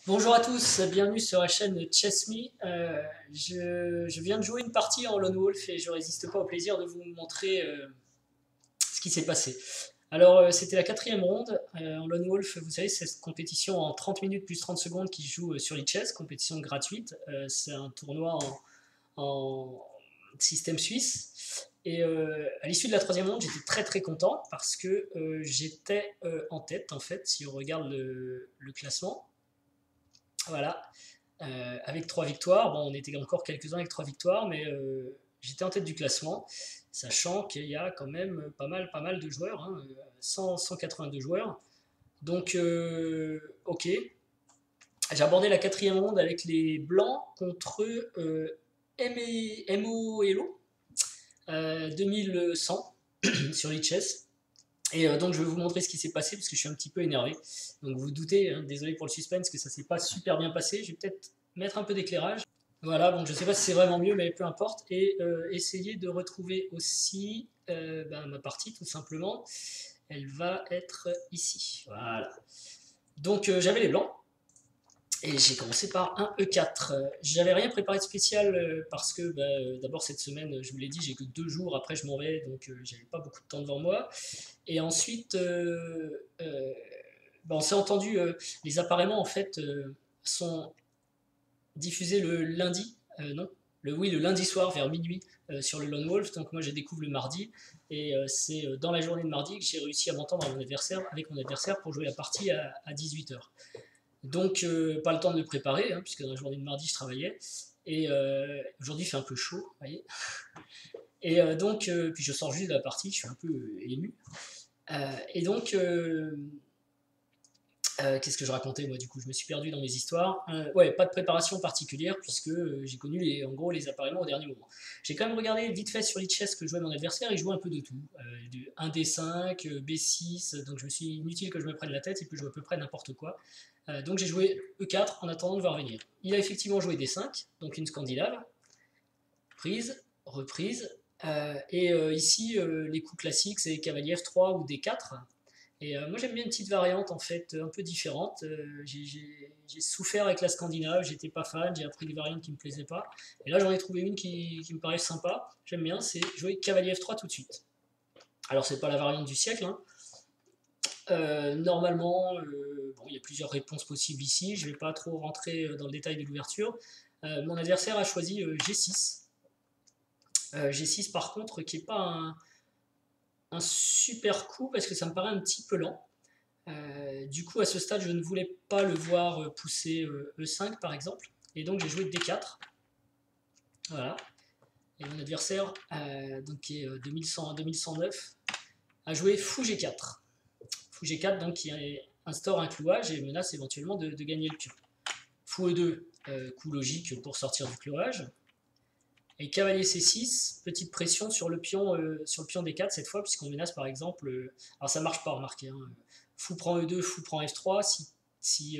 Bonjour à tous, bienvenue sur la chaîne Chess Me. Je viens de jouer une partie en Lone Wolf et je résiste pas au plaisir de vous montrer ce qui s'est passé. Alors, c'était la quatrième ronde. En Lone Wolf, vous savez, c'est cette compétition en 30 minutes plus 30 secondes qui se joue sur Lichess, compétition gratuite. C'est un tournoi en système suisse. Et à l'issue de la troisième ronde, j'étais très très content parce que j'étais en tête en fait, si on regarde le classement. Voilà, avec 3 victoires. Bon, on était encore quelques-uns avec 3 victoires, mais j'étais en tête du classement, sachant qu'il y a quand même pas mal de joueurs, hein, 182 joueurs. Donc, ok. J'ai abordé la quatrième ronde avec les Blancs contre Mo Elo, 2100 sur Lichess. Et donc je vais vous montrer ce qui s'est passé parce que je suis un petit peu énervé. Donc vous vous doutez, hein, désolé pour le suspense, que ça s'est pas super bien passé. Je vais peut-être mettre un peu d'éclairage. Voilà, bon je sais pas si c'est vraiment mieux, mais peu importe. Et essayer de retrouver aussi ma partie tout simplement. Elle va être ici. Voilà. Donc j'avais les blancs. Et j'ai commencé par un E4. J'avais rien préparé de spécial parce que d'abord cette semaine, je vous l'ai dit, j'ai que 2 jours, après je m'en vais, donc j'avais pas beaucoup de temps devant moi. Et ensuite, on s'est entendu, les appareillements en fait sont diffusés le lundi, non, oui, le lundi soir vers minuit sur le Lone Wolf. Donc moi j'ai découvert le mardi et c'est dans la journée de mardi que j'ai réussi à m'entendre avec mon adversaire pour jouer la partie à 18h. Donc pas le temps de le préparer, hein, puisque dans la journée de mardi je travaillais. Et aujourd'hui il fait un peu chaud, vous voyez. Et donc, puis je sors juste de la partie, je suis un peu ému. Et donc, qu'est-ce que je racontais moi du coup? Je me suis perdu dans mes histoires. Ouais, pas de préparation particulière puisque j'ai connu en gros les appareillements au dernier moment. J'ai quand même regardé vite fait sur Lichess que jouait mon adversaire, il jouait un peu de tout. 1D5, B6, donc je me suis inutile que je me prenne la tête, il peut jouer à peu près n'importe quoi. Donc j'ai joué E4 en attendant de voir venir. Il a effectivement joué D5, donc une Scandinave, prise, reprise. Ici, les coups classiques, c'est cavalier F3 ou D4. Et moi j'aime bien une petite variante en fait un peu différente. J'ai souffert avec la Scandinave, j'étais pas fan, j'ai appris des variantes qui me plaisaient pas. Et là j'en ai trouvé une qui me paraît sympa, j'aime bien, c'est jouer cavalier F3 tout de suite. Alors c'est pas la variante du siècle, hein. Normalement, bon, il y a plusieurs réponses possibles ici, je vais pas trop rentrer dans le détail de l'ouverture. Mon adversaire a choisi G6. G6 par contre qui est pas un super coup parce que ça me paraît un petit peu lent. Du coup, à ce stade, je ne voulais pas le voir pousser E5 par exemple. Et donc, j'ai joué D4. Voilà. Et mon adversaire, donc, qui est 2109, a joué Fou G4. Fou G4, donc, qui instaure un clouage et menace éventuellement de gagner le pion. Fou E2, coup logique pour sortir du clouage. Et cavalier C6, petite pression sur le pion D4 cette fois, puisqu'on menace par exemple. Alors ça marche pas, remarquez. Hein, fou prend E2, fou prend F3. Si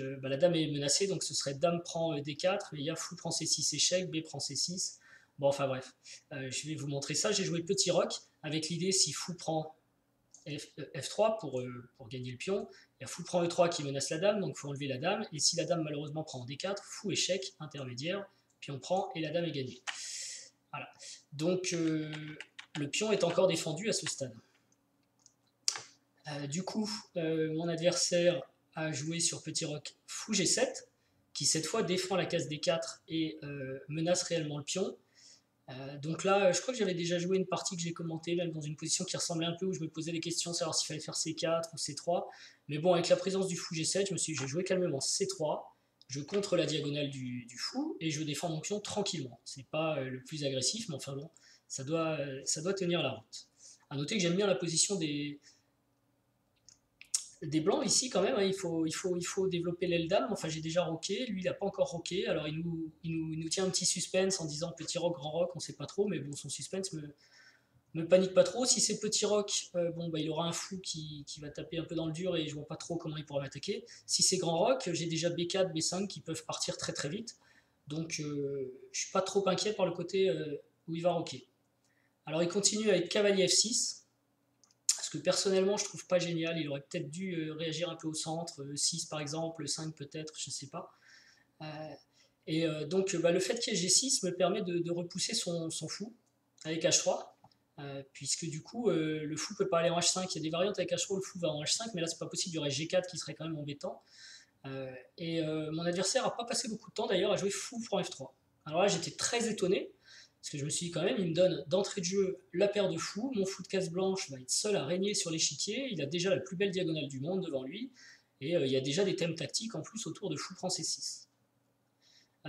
la dame est menacée, donc ce serait dame prend D4, mais il y a fou prend C6 échec, B prend C6. Bon, enfin bref, je vais vous montrer ça. J'ai joué petit roc avec l'idée si fou prend F3 pour gagner le pion. Il y a fou prend E3 qui menace la dame, donc il faut enlever la dame. Et si la dame malheureusement prend D4, fou échec intermédiaire, puis on prend et la dame est gagnée. Voilà. Donc le pion est encore défendu à ce stade. Du coup, mon adversaire a joué sur petit roc fou G7, qui cette fois défend la case D4 et menace réellement le pion. Donc là, je crois que j'avais déjà joué une partie que j'ai commentée, même dans une position qui ressemblait un peu, où je me posais des questions, savoir s'il fallait faire C4 ou C3. Mais bon, avec la présence du fou G7, je me suis dit, je vais jouer calmement C3, je contre la diagonale du fou, et je défends mon pion tranquillement. C'est pas le plus agressif, mais enfin bon, ça doit tenir la route. A noter que j'aime bien la position des blancs ici quand même, hein, il faut développer l'aile dame. Enfin, j'ai déjà roqué, lui il n'a pas encore roqué, alors il nous tient un petit suspense en disant petit roc, grand roc, on sait pas trop, mais bon, son suspense me panique pas trop. Si c'est petit roc, il aura un fou qui va taper un peu dans le dur et je vois pas trop comment il pourra m'attaquer. Si c'est grand roc, j'ai déjà B4, B5 qui peuvent partir très très vite, donc je suis pas trop inquiet par le côté où il va roquer. Alors il continue avec cavalier F6, ce que personnellement je trouve pas génial. Il aurait peut-être dû réagir un peu au centre, 6 par exemple, 5 peut-être, je sais pas. Euh, donc le fait qu'il y ait G6 me permet de repousser son fou avec H3. Puisque du coup le fou peut pas aller en H5, il y a des variantes avec H3 où le fou va en H5, mais là c'est pas possible, il y aurait G4 qui serait quand même embêtant. Mon adversaire a pas passé beaucoup de temps d'ailleurs à jouer fou prend F3. Alors là j'étais très étonné, parce que je me suis dit quand même, il me donne d'entrée de jeu la paire de fous, mon fou de case blanche va être seul à régner sur l'échiquier, il a déjà la plus belle diagonale du monde devant lui, et il y a déjà des thèmes tactiques en plus autour de fou prend C6.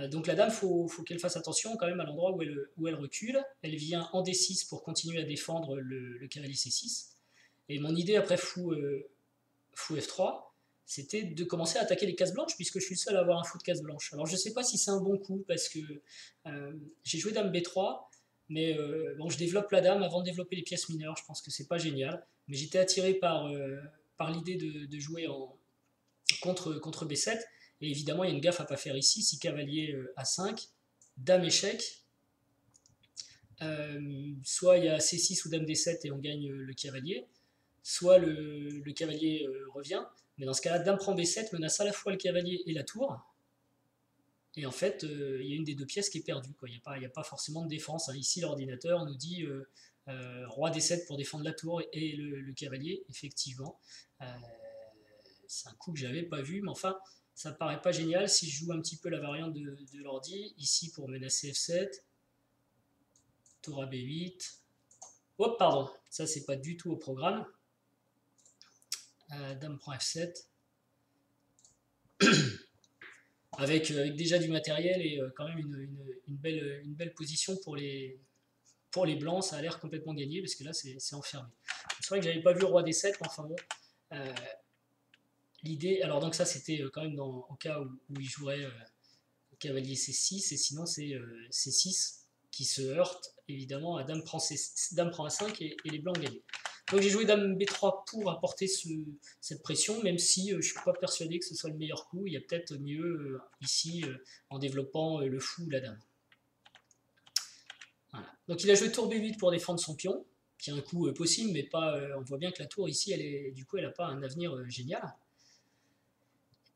Donc la dame, faut qu'elle fasse attention quand même à l'endroit où elle recule. Elle vient en D6 pour continuer à défendre le cavalier C6. Et mon idée après fou F3, c'était de commencer à attaquer les cases blanches, puisque je suis le seul à avoir un fou de case blanche. Alors je ne sais pas si c'est un bon coup, parce que j'ai joué dame B3, mais bon, je développe la dame avant de développer les pièces mineures, je pense que c'est pas génial. Mais j'étais attiré par l'idée de jouer contre B7, et évidemment il y a une gaffe à pas faire ici, si cavalier A5, dame échec, soit il y a C6 ou dame D7 et on gagne le cavalier, soit le cavalier revient, mais dans ce cas-là, dame prend B7 menace à la fois le cavalier et la tour, et en fait, il y a une des deux pièces qui est perdue, quoi. Il n'y a pas forcément de défense, hein. Ici, l'ordinateur nous dit roi D7 pour défendre la tour et le cavalier, effectivement. C'est un coup que j'avais pas vu, mais enfin, ça paraît pas génial. Si je joue un petit peu la variante de l'ordi, ici pour menacer F7, tour à B8. Oh, pardon, ça c'est pas du tout au programme. Dame prend F7. avec déjà du matériel et quand même une belle position pour les blancs, ça a l'air complètement gagné parce que là c'est enfermé. C'est vrai que j'avais pas vu roi D7, mais enfin bon. L'idée, alors donc ça c'était quand même au cas où il jouerait cavalier C6, et sinon c'est C6 qui se heurte évidemment à dame prend A5 et les blancs gagnent. Donc j'ai joué dame B3 pour apporter cette pression, même si je ne suis pas persuadé que ce soit le meilleur coup. Il y a peut-être mieux ici en développant le fou ou la dame. Voilà. Donc il a joué tour B8 pour défendre son pion, qui est un coup possible, mais pas. On voit bien que la tour ici, du coup, elle n'a pas un avenir génial.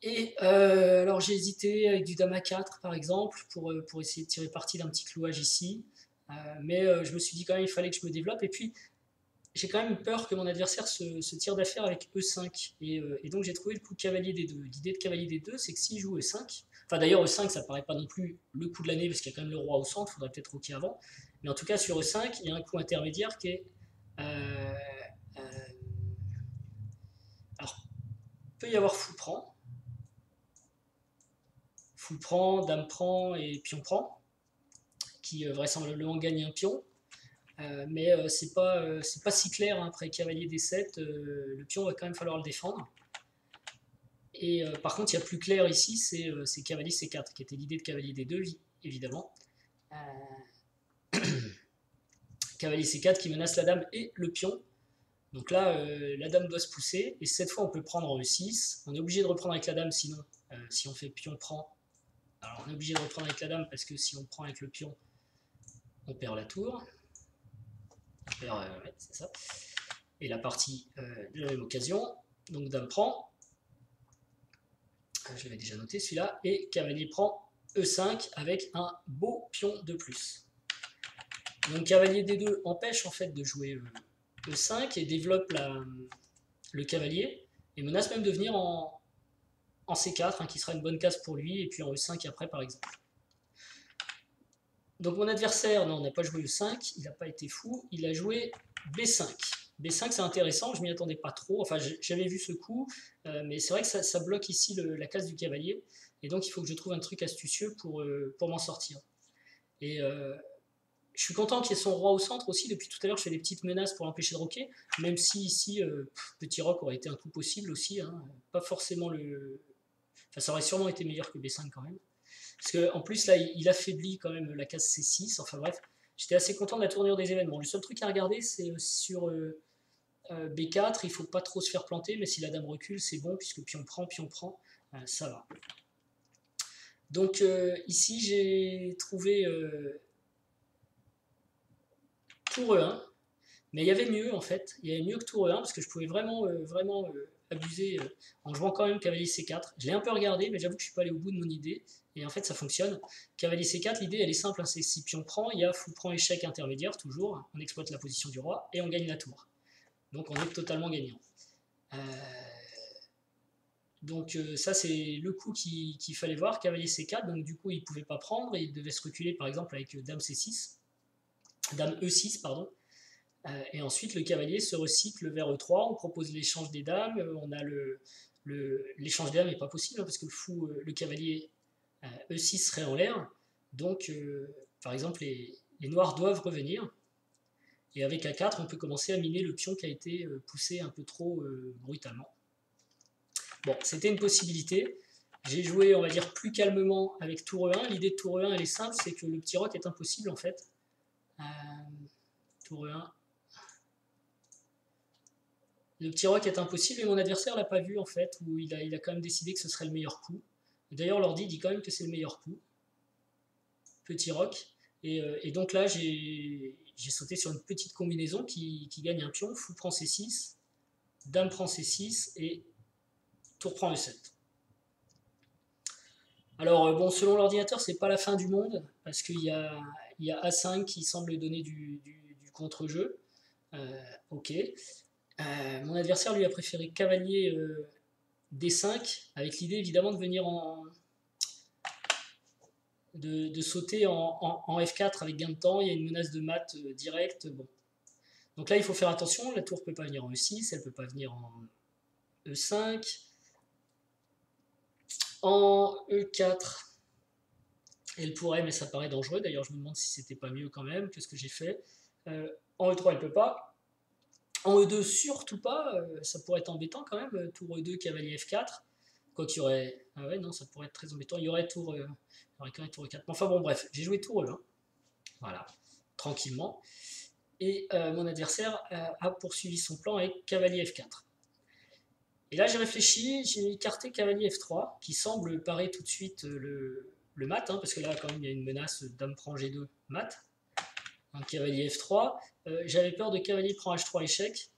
Et alors j'ai hésité avec du dame A4 par exemple pour essayer de tirer parti d'un petit clouage ici, mais je me suis dit quand même il fallait que je me développe, et puis j'ai quand même peur que mon adversaire se tire d'affaire avec E5, et donc j'ai trouvé le coup de cavalier D2. L'idée de cavalier D2 c'est que s'il joue E5, enfin d'ailleurs E5 ça paraît pas non plus le coup de l'année parce qu'il y a quand même le roi au centre, il faudrait peut-être roquer avant, mais en tout cas sur E5 il y a un coup intermédiaire qui est alors peut y avoir fou prend, dame prend et pion prend, qui vraisemblablement gagne un pion. Mais c'est pas si clair, hein. Après cavalier D7, le pion va quand même falloir le défendre. Et par contre, il y a plus clair ici, c'est cavalier C4, qui était l'idée de cavalier D2, évidemment. Cavalier C4 qui menace la dame et le pion. Donc là, la dame doit se pousser, et cette fois on peut prendre en E6. On est obligé de reprendre avec la dame, sinon, si on fait pion prend, alors on est obligé de reprendre avec la dame, parce que si on prend avec le pion, on perd la tour. Ouais, c'est ça. Et la partie de la même occasion. Donc dame prend. Je l'avais déjà noté celui-là. Et cavalier prend E5 avec un beau pion de plus. Donc cavalier D2 empêche en fait de jouer E5 et développe le cavalier. Et menace même de venir en C4, hein, qui sera une bonne case pour lui. Et puis en E5 après par exemple. Donc mon adversaire, non, n'a pas joué E5, il n'a pas été fou, il a joué B5. B5 c'est intéressant, je m'y attendais pas trop, enfin j'avais vu ce coup, mais c'est vrai que ça bloque ici la case du cavalier, et donc il faut que je trouve un truc astucieux pour m'en sortir. Et je suis content qu'il y ait son roi au centre aussi, depuis tout à l'heure je fais des petites menaces pour l'empêcher de roquer, même si ici petit roc aurait été un coup possible aussi, hein, pas forcément enfin ça aurait sûrement été meilleur que B5 quand même. Parce qu'en plus, là, il affaiblit quand même la case C6. Enfin bref, j'étais assez content de la tournure des événements. Le seul truc à regarder, c'est sur B4, il ne faut pas trop se faire planter, mais si la dame recule, c'est bon, puisque pion prend, ça va. Donc ici, j'ai trouvé tour E1. Mais il y avait mieux en fait, il y avait mieux que tour E1 parce que je pouvais vraiment abuser en jouant quand même cavalier C4. Je l'ai un peu regardé, mais j'avoue que je suis pas allé au bout de mon idée. Et en fait, ça fonctionne. Cavalier C4, l'idée elle est simple, hein, c'est si pion prend, il y a fou prend échec intermédiaire toujours. On exploite la position du roi et on gagne la tour. Donc on est totalement gagnant. Euh, donc ça c'est le coup qu'il fallait voir, cavalier C4. Donc du coup il pouvait pas prendre, et il devait se reculer par exemple avec dame C6, dame E6 pardon. Et ensuite, le cavalier se recycle vers E3, on propose l'échange des dames, on a l'échange des dames n'est pas possible, hein, parce que le cavalier E6 serait en l'air, donc par exemple, les noirs doivent revenir, et avec A4, on peut commencer à miner le pion qui a été poussé un peu trop brutalement. Bon, c'était une possibilité, j'ai joué, on va dire, plus calmement avec tour E1, l'idée de tour E1, elle est simple, c'est que le petit roc est impossible, en fait. Tour E1, le petit roc est impossible et mon adversaire l'a pas vu en fait, où il a quand même décidé que ce serait le meilleur coup. D'ailleurs, l'ordi dit quand même que c'est le meilleur coup. Petit roc. Et donc là, j'ai sauté sur une petite combinaison qui gagne un pion. Fou prend C6, dame prend C6 et tour prend E7. Alors bon, selon l'ordinateur, c'est pas la fin du monde parce qu'il y a A5 qui semble donner du contre-jeu. Ok. Mon adversaire lui a préféré cavalier D5 avec l'idée évidemment de venir de sauter en F4 avec gain de temps. Il y a une menace de mat directe. Bon. Donc là, il faut faire attention. La tour ne peut pas venir en E6, elle ne peut pas venir en E5. En E4, elle pourrait, mais ça paraît dangereux. D'ailleurs, je me demande si c'était pas mieux quand même que ce que j'ai fait. En E3, elle ne peut pas. En E2, surtout pas. Ça pourrait être embêtant quand même. Tour E2, cavalier F4. Quoi qu'il y aurait. Ah ouais, non, ça pourrait être très embêtant. Il y aurait tour. Il y aurait quand même tour E4. Enfin bon, bref, j'ai joué tour E1. Voilà, tranquillement. Et mon adversaire a poursuivi son plan avec cavalier F4. Et là, j'ai réfléchi, j'ai écarté cavalier F3, qui semble parer tout de suite le mat, hein, parce que là, quand même, il y a une menace dame prend G2 mat. Donc cavalier F3. J'avais peur de cavalier prend H3 échec.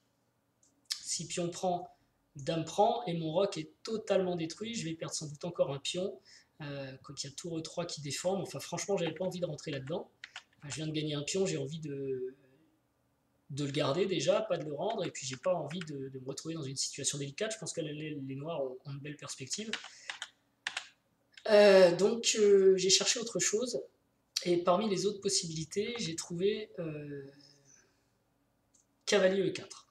Si pion prend, dame prend, et mon roc est totalement détruit. Je vais perdre sans doute encore un pion. Quand il y a tour E3 qui déforme. Enfin, franchement, j'avais pas envie de rentrer là-dedans. Je viens de gagner un pion, j'ai envie de le garder déjà, pas de le rendre, et puis j'ai pas envie de me retrouver dans une situation délicate. Je pense que les noirs ont une belle perspective. Donc j'ai cherché autre chose, et parmi les autres possibilités, j'ai trouvé cavalier E4,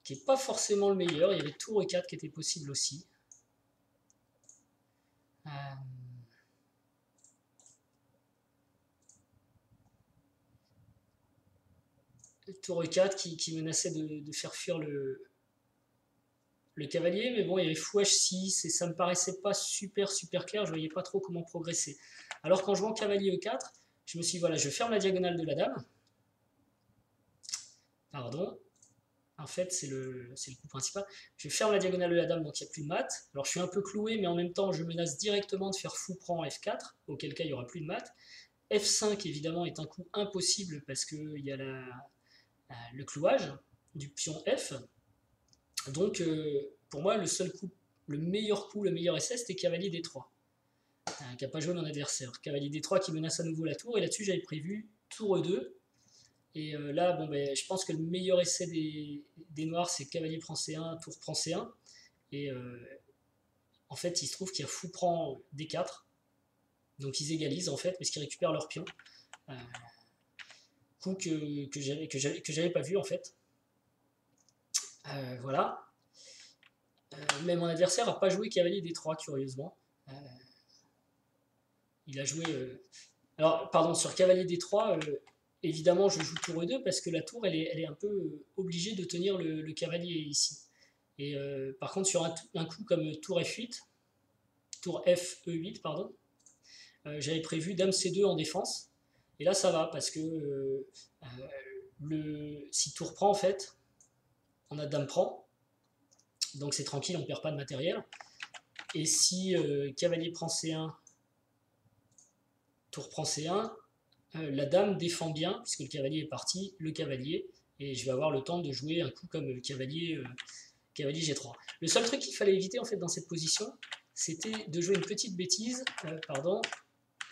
qui n'est pas forcément le meilleur. Il y avait tour E4 qui était possible aussi. Tour E4 qui menaçait de faire fuir le cavalier, mais bon, il y avait fou H6 et ça me paraissait pas super clair, je voyais pas trop comment progresser. Alors qu'en jouant cavalier E4, je me suis dit, voilà, je ferme la diagonale de la dame. Pardon. En fait, c'est le coup principal. Je ferme la diagonale de la dame, donc il n'y a plus de mat. Alors je suis un peu cloué, mais en même temps, je menace directement de faire fou prend F4, auquel cas il n'y aura plus de mat. F5, évidemment, est un coup impossible parce qu'il y a le clouage du pion F. Donc, pour moi, le meilleur essai, c'était cavalier D3, qui n'a pas joué mon adversaire. Cavalier D3 qui menace à nouveau la tour, et là-dessus, j'avais prévu tour E2. Et là, bon, ben, je pense que le meilleur essai des noirs, c'est cavalier prend C1, tour prend C1. Et en fait, il se trouve qu'il y a fou prend D4. Donc, ils égalisent, en fait, parce qu'ils récupèrent leur pion. Coup que j'avais pas vu, en fait. Voilà. Mais mon adversaire n'a pas joué cavalier D3, curieusement. Il a joué. Alors, pardon, sur cavalier D3, évidemment, je joue tour E2 parce que la tour, elle est un peu obligée de tenir le cavalier ici. Et par contre, sur un coup comme tour F8, tour FE8, pardon, j'avais prévu dame C2 en défense. Et là, ça va parce que si tour prend, en fait, on a dame prend. Donc c'est tranquille, on ne perd pas de matériel. Et si cavalier prend C1, tour prend C1, la dame défend bien, puisque le cavalier est parti, le cavalier, et je vais avoir le temps de jouer un coup comme cavalier G3. Le seul truc qu'il fallait éviter en fait dans cette position, c'était de jouer une petite bêtise,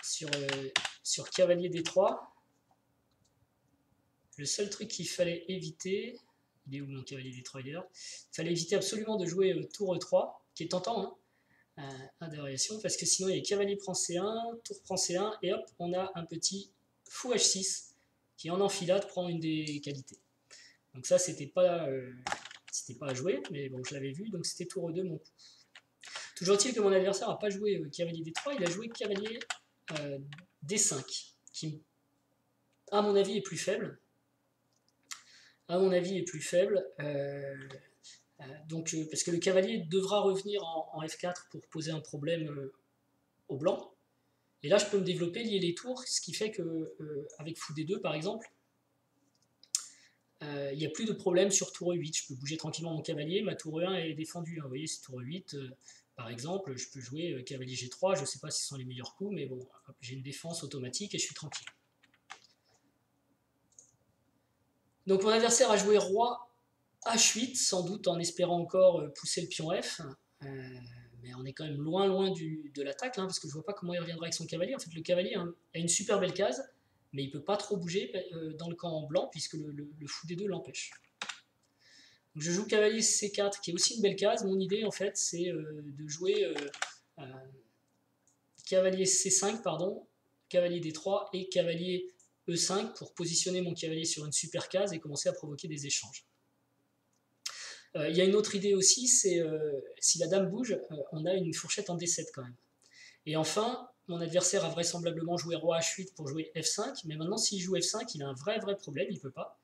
sur cavalier D3. Le seul truc qu'il fallait éviter, il est où mon cavalier D3 d'ailleurs, il fallait éviter absolument de jouer tour E3, qui est tentant, à variation, parce que sinon il y a cavalier prend C1, tour prend C1, et hop, on a un petit fou H6, qui en enfilade prend une des qualités. Donc ça, c'était pas à jouer, mais bon, je l'avais vu, donc c'était tour E2 mon coup. Toujours est-il que mon adversaire n'a pas joué cavalier D3, il a joué cavalier D5, qui, à mon avis, est plus faible. Parce que le cavalier devra revenir en F4 pour poser un problème au blanc. Et là, je peux me développer, lier les tours, ce qui fait que avec fou D2, par exemple, il n'y a plus de problème sur tour E8. Je peux bouger tranquillement mon cavalier, ma tour E1 est défendue. Vous voyez, c'est tour E8, par exemple, je peux jouer cavalier G3, je ne sais pas si ce sont les meilleurs coups, mais bon, j'ai une défense automatique et je suis tranquille. Donc mon adversaire a joué roi H8, sans doute en espérant encore pousser le pion F. Mais on est quand même loin de l'attaque, parce que je ne vois pas comment il reviendra avec son cavalier. En fait, le cavalier a une super belle case, mais il ne peut pas trop bouger dans le camp blanc, puisque le fou D2 l'empêche. Je joue cavalier C4, qui est aussi une belle case. Mon idée, en fait, c'est de jouer cavalier C5, cavalier D3 et cavalier E5 pour positionner mon cavalier sur une super case et commencer à provoquer des échanges. Il y a une autre idée aussi, c'est si la dame bouge, on a une fourchette en D7 quand même. Et enfin, mon adversaire a vraisemblablement joué roi H8 pour jouer F5, mais maintenant s'il joue F5, il a un vrai problème, il ne peut pas,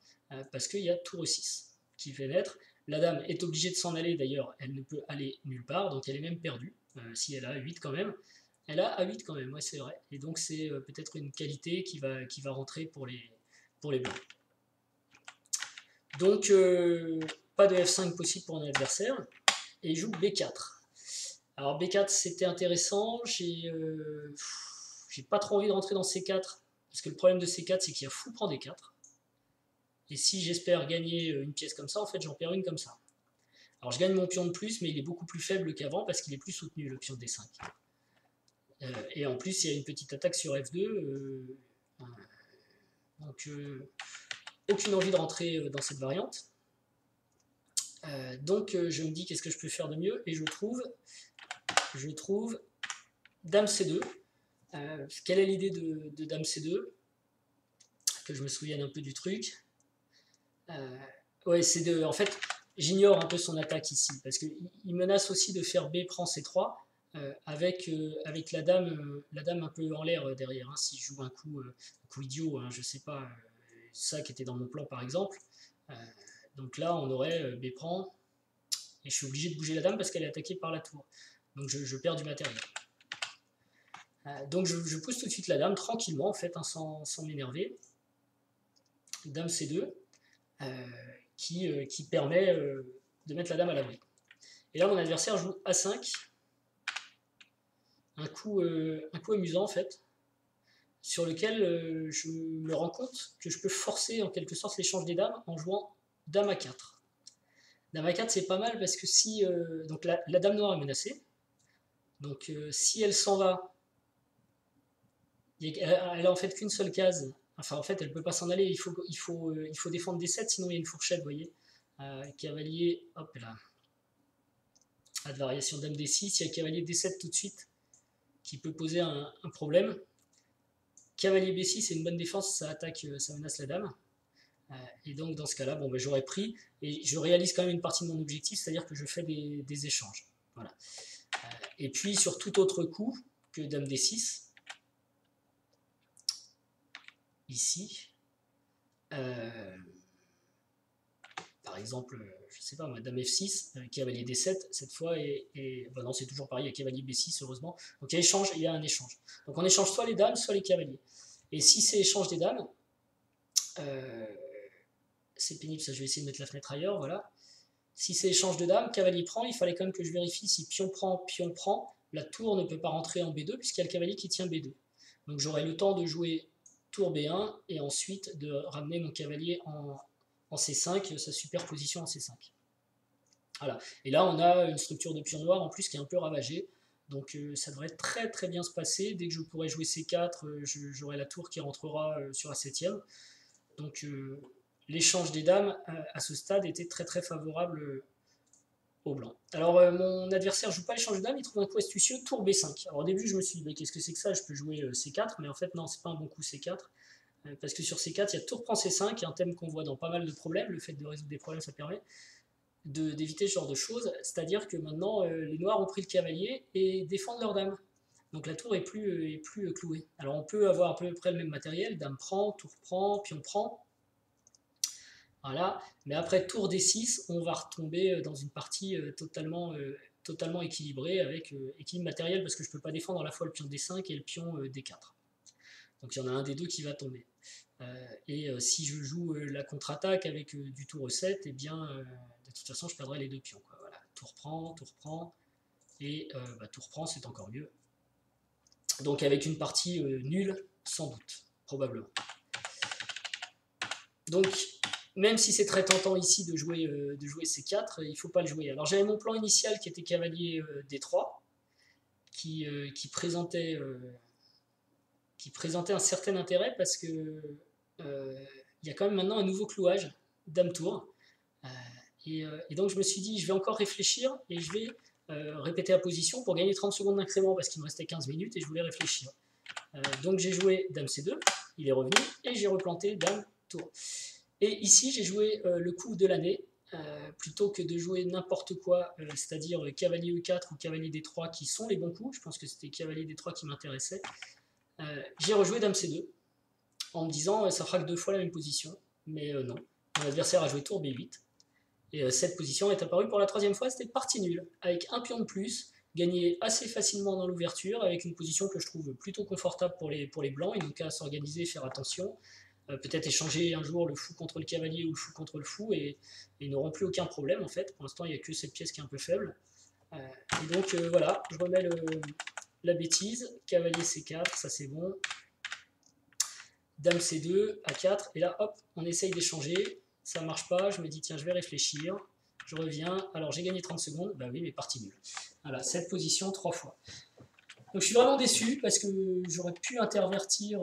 parce qu'il y a tour E6 qui fait naître. La dame est obligée de s'en aller, d'ailleurs, elle ne peut aller nulle part, donc elle est même perdue, si elle a A8 quand même. Elle a A8 quand même, ouais, c'est vrai. Et donc c'est peut-être une qualité qui va rentrer pour les blancs. Donc pas de F5 possible pour un adversaire, et il joue B4. Alors B4 c'était intéressant, j'ai pas trop envie de rentrer dans C4, parce que le problème de C4 c'est qu'il y a fou prend D4. Et si j'espère gagner une pièce comme ça, en fait j'en perds une comme ça. Alors je gagne mon pion de plus, mais il est beaucoup plus faible qu'avant parce qu'il est plus soutenu, le pion D5. Et en plus il y a une petite attaque sur F2, donc aucune envie de rentrer dans cette variante. Donc je me dis qu'est-ce que je peux faire de mieux, et je trouve dame C2. Quelle est l'idée de dame C2? Que je me souvienne un peu du truc. Ouais, C2. En fait, j'ignore un peu son attaque ici, parce qu'il menace aussi de faire B prend C3 avec la dame un peu en l'air derrière. Si je joue un coup idiot, je sais pas, ça qui était dans mon plan par exemple. Donc là, on aurait B prend, et je suis obligé de bouger la dame parce qu'elle est attaquée par la tour. Donc je perds du matériel. Donc je pousse tout de suite la dame tranquillement, en fait, sans m'énerver. Dame C2, qui permet de mettre la dame à l'abri. Et là, mon adversaire joue A5, un coup amusant, en fait, sur lequel je me rends compte que je peux forcer, en quelque sorte, l'échange des dames en jouant dame A4. Dame A4, c'est pas mal parce que si... donc la dame noire est menacée. Donc si elle s'en va, elle a en fait qu'une seule case. Enfin, en fait, elle ne peut pas s'en aller. Il faut défendre D7, sinon il y a une fourchette, vous voyez. Cavalier, hop là. À de variation dame D6, il y a cavalier D7 tout de suite, qui peut poser un problème. Cavalier B6, c'est une bonne défense, ça attaque, ça menace la dame. Et donc dans ce cas-là, bon, j'aurais pris, et je réalise quand même une partie de mon objectif, c'est-à-dire que je fais des échanges. Voilà. Et puis sur tout autre coup que dame D6, ici, par exemple, je sais pas moi, dame F6, cavalier D7, cette fois, bah non, c'est toujours pareil, il y a cavalier B6, heureusement. Donc il y a un échange. Donc on échange soit les dames, soit les cavaliers. Et si c'est échange des dames, c'est pénible, ça, je vais essayer de mettre la fenêtre ailleurs, voilà. Si c'est échange de dames, cavalier prend, il fallait quand même que je vérifie si pion prend, la tour ne peut pas rentrer en B2, puisqu'il y a le cavalier qui tient B2. Donc j'aurai le temps de jouer tour B1, et ensuite de ramener mon cavalier en C5, sa superposition en C5. Voilà. Et là, on a une structure de pion noir en plus qui est un peu ravagée. Donc ça devrait très très bien se passer. Dès que je pourrai jouer C4, j'aurai la tour qui rentrera sur la 7ème. Donc l'échange des dames à ce stade était très très favorable au blanc. Alors mon adversaire joue pas l'échange de dames, il trouve un coup astucieux, tour B5. Alors au début je me suis dit, mais qu'est-ce que c'est que ça, je peux jouer C4, mais en fait non, c'est pas un bon coup C4. Parce que sur C4, il y a tour prend C5, un thème qu'on voit dans pas mal de problèmes. Le fait de résoudre des problèmes, ça permet d'éviter ce genre de choses, c'est-à-dire que maintenant les noirs ont pris le cavalier et défendent leur dame. Donc la tour est plus clouée. Alors on peut avoir à peu près le même matériel, dame prend, tour prend, pion prend, voilà, mais après tour D6, on va retomber dans une partie totalement équilibrée avec équilibre matériel parce que je ne peux pas défendre à la fois le pion D5 et le pion D4. Donc il y en a un des deux qui va tomber. Si je joue la contre-attaque avec du tour E7, eh bien, de toute façon, je perdrai les deux pions. Quoi. Voilà. Tour prend, et tour prend, c'est encore mieux. Donc avec une partie nulle, sans doute, probablement. Donc, même si c'est très tentant ici de jouer C4, il ne faut pas le jouer. Alors j'avais mon plan initial qui était cavalier D3, qui présentait un certain intérêt parce que il y a quand même maintenant un nouveau clouage, dame tour. Et donc je me suis dit, je vais encore réfléchir et je vais répéter la position pour gagner 30 secondes d'incrément parce qu'il me restait 15 minutes et je voulais réfléchir. Donc j'ai joué dame C2, il est revenu, et j'ai replanté dame tour. Et ici j'ai joué le coup de l'année, plutôt que de jouer n'importe quoi, c'est-à-dire cavalier E4 ou cavalier D3 qui sont les bons coups, je pense que c'était cavalier D3 qui m'intéressait. J'ai rejoué dame C2 en me disant ça fera que 2 fois la même position, mais non, mon adversaire a joué tour B8, et cette position est apparue pour la 3e fois, c'était partie nulle, avec un pion de plus, gagné assez facilement dans l'ouverture, avec une position que je trouve plutôt confortable pour les blancs, ils n'ont qu'à s'organiser, faire attention, peut-être échanger un jour le fou contre le cavalier ou le fou contre le fou, et ils n'auront plus aucun problème en fait, pour l'instant il n'y a que cette pièce qui est un peu faible, et donc voilà, je remets la bêtise, cavalier C4, ça c'est bon, dame C2, A4, et là hop, on essaye d'échanger, ça marche pas, je me dis tiens je vais réfléchir, je reviens, alors j'ai gagné 30 secondes, bah oui mais partie nulle. Voilà, cette position 3 fois. Donc je suis vraiment déçu parce que j'aurais pu intervertir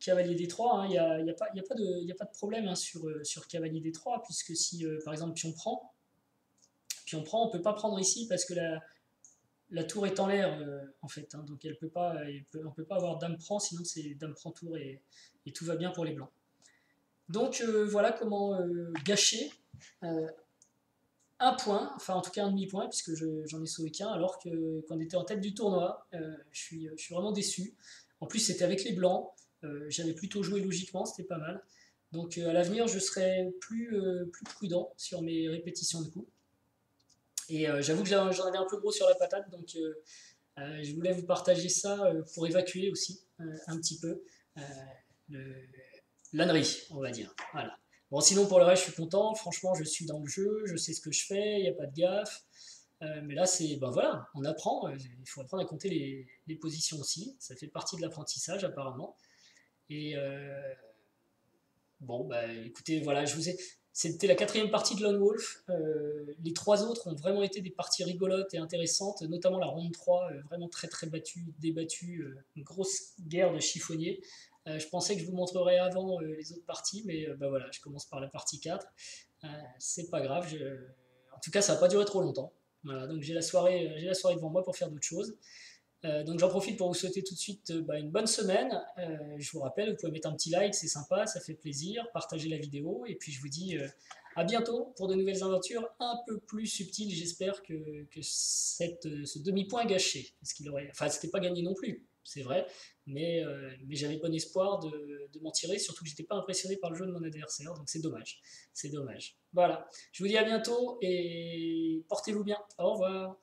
cavalier D3, il n'y a pas de problème sur cavalier D3, puisque si par exemple pion prend, on ne peut pas prendre ici parce que la tour est en l'air en fait, donc on ne peut pas avoir dame prend, sinon c'est dame prend tour et tout va bien pour les blancs. Donc voilà comment gâcher un point, enfin en tout cas un demi-point, puisque j'en ai sauvé qu'un, alors que quand on était en tête du tournoi, je suis vraiment déçu. En plus c'était avec les blancs, j'avais plutôt joué logiquement, c'était pas mal. Donc à l'avenir je serai plus prudent sur mes répétitions de coups. Et j'avoue que j'en avais un peu gros sur la patate, donc je voulais vous partager ça pour évacuer aussi un petit peu l'ânerie, on va dire. Voilà. Bon, sinon pour le reste, je suis content. Franchement, je suis dans le jeu, je sais ce que je fais, il n'y a pas de gaffe. Mais là, ben voilà, on apprend. Il faut apprendre à compter les positions aussi. Ça fait partie de l'apprentissage apparemment. Et bon, bah écoutez, voilà, c'était la 4e partie de Lone Wolf. Les 3 autres ont vraiment été des parties rigolotes et intéressantes, notamment la ronde 3, vraiment très très débattue, une grosse guerre de chiffonniers. Je pensais que je vous montrerais avant les autres parties, mais bah voilà, je commence par la partie 4. C'est pas grave, en tout cas ça va pas durer trop longtemps. Voilà, donc j'ai la soirée devant moi pour faire d'autres choses. Donc j'en profite pour vous souhaiter tout de suite une bonne semaine. Je vous rappelle, vous pouvez mettre un petit like, c'est sympa, ça fait plaisir, partagez la vidéo, et puis je vous dis à bientôt pour de nouvelles aventures un peu plus subtiles. J'espère que ce demi-point gâché, enfin c'était pas gagné non plus, c'est vrai, mais j'avais bon espoir de m'en tirer, surtout que j'étais pas impressionné par le jeu de mon adversaire, donc c'est dommage. Voilà, je vous dis à bientôt et portez-vous bien, au revoir.